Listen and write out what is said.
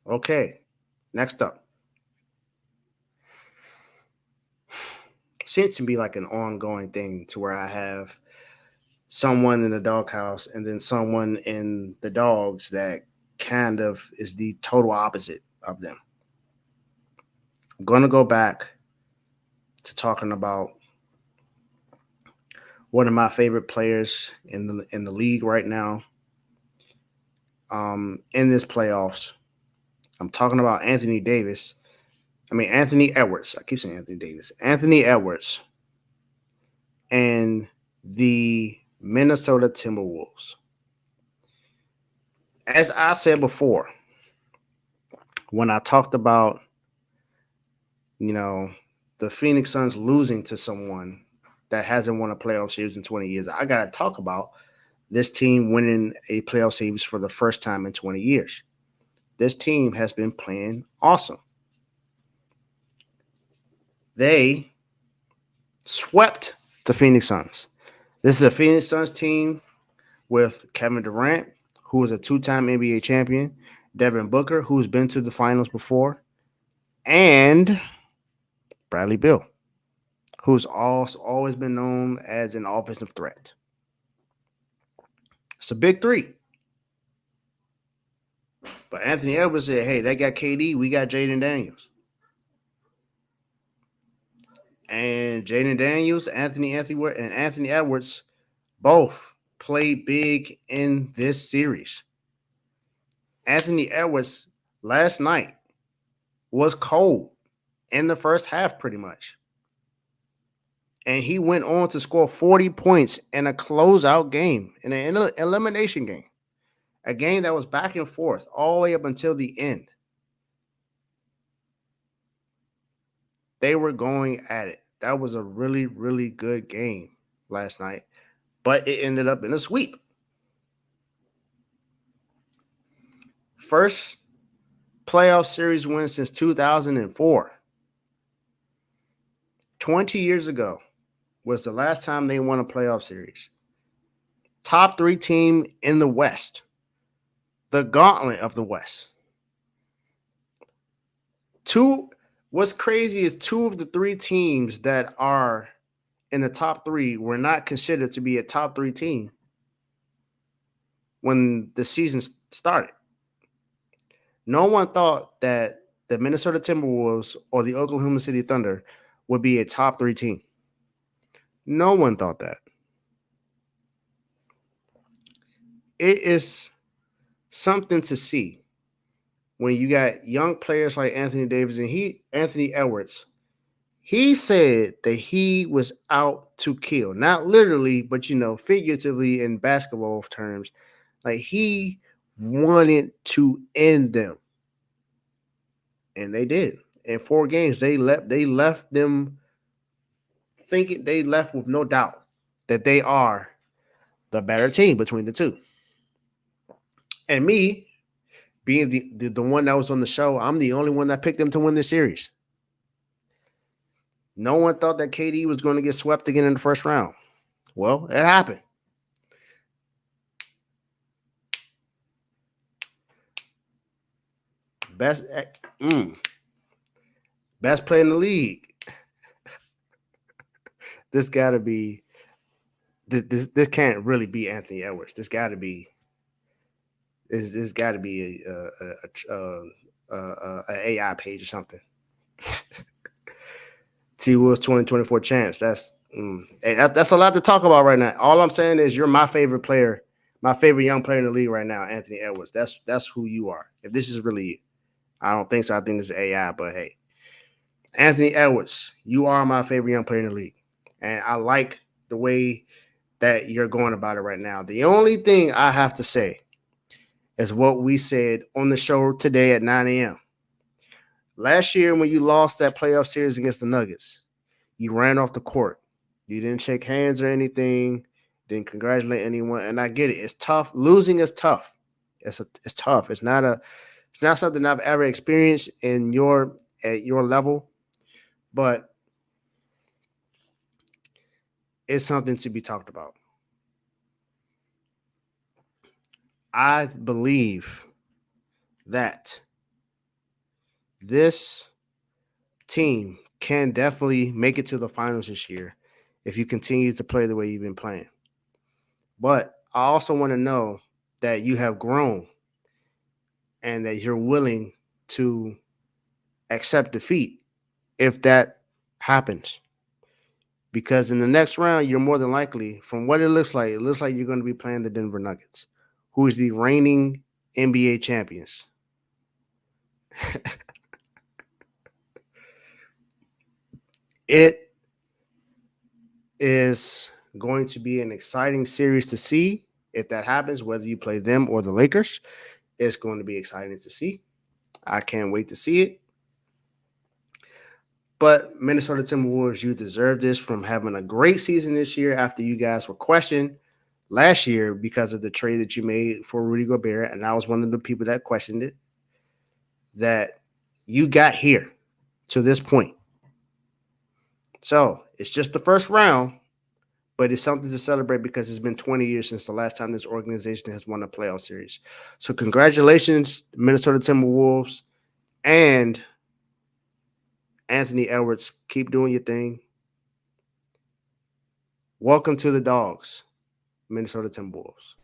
Okay, next up. Seems to be like an ongoing thing to where I have someone in the doghouse and then someone in the dogs that kind of is the total opposite of them. I'm going to go back to talking about one of my favorite players in the league right now. In this playoffs, I'm talking about Anthony Davis. I mean Anthony Edwards. I keep saying Anthony Davis. Anthony Edwards and the Minnesota Timberwolves. As I said before, when I talked about, you know, the Phoenix Suns losing to someone that hasn't won a playoff series in 20 years, I got to talk about this team winning a playoff series for the first time in 20 years. This team has been playing awesome. They swept the Phoenix Suns. This is a Phoenix Suns team with Kevin Durant, who is a two-time NBA champion, Devin Booker, who's been to the finals before, and Bradley Beal, who's also always been known as an offensive threat. It's a big three. But Anthony Edwards said, hey, they got KD, we got Jaden Daniels. And Jaden Daniels, and Anthony Edwards both played big in this series. Anthony Edwards last night was cold in the first half, pretty much. And he went on to score 40 points in a closeout game, in an elimination game, a game that was back and forth all the way up until the end. They were going at it. That was a really, really good game last night, but it ended up in a sweep. First playoff series win since 2004. 20 years ago was the last time they won a playoff series. Top three team in the West. The gauntlet of the West. What's crazy is two of the three teams that are in the top three were not considered to be a top three team when the season started. No one thought that the Minnesota Timberwolves or the Oklahoma City Thunder would be a top three team. No one thought that. It is something to see when you got young players like Anthony Davis and Anthony Edwards. He said that he was out to kill, not literally, but figuratively in basketball terms. Like he wanted to end them, and they did. In 4 games, they left them thinking, they left with no doubt that they are the better team between the two. And me, being the one that was on the show, I'm the only one that picked them to win this series. No one thought that KD was going to get swept again in the first round. Well, it happened. Best player in the league. This got to be this can't really be Anthony Edwards. This got to be a AI page or something. T-Wolves 2024 champs. That's a lot to talk about right now. All I'm saying is you're my favorite player, my favorite young player in the league right now, Anthony Edwards. That's who you are. If this is really you. I don't think so. I think this is AI, but hey. Anthony Edwards, you are my favorite young player in the league. And I like the way that you're going about it right now. The only thing I have to say is what we said on the show today at 9 a.m. Last year, when you lost that playoff series against the Nuggets, you ran off the court. You didn't shake hands or anything, didn't congratulate anyone. And I get it. It's tough. Losing is tough. It's tough. It's not something I've ever experienced at your level, but it's something to be talked about. I believe that this team can definitely make it to the finals this year if you continue to play the way you've been playing. But I also want to know that you have grown and that you're willing to accept defeat if that happens. Because in the next round, you're more than likely, from what it looks like you're going to be playing the Denver Nuggets, who is the reigning NBA champions. It is going to be an exciting series to see if that happens, whether you play them or the Lakers. It's going to be exciting to see. I can't wait to see it. But Minnesota Timberwolves, you deserve this from having a great season this year after you guys were questioned last year because of the trade that you made for Rudy Gobert. And I was one of the people that questioned it, that you got here to this point. So it's just the first round, but it's something to celebrate because it's been 20 years since the last time this organization has won a playoff series. So congratulations, Minnesota Timberwolves and Anthony Edwards. Keep doing your thing. Welcome to the DAWGS, Minnesota Timberwolves.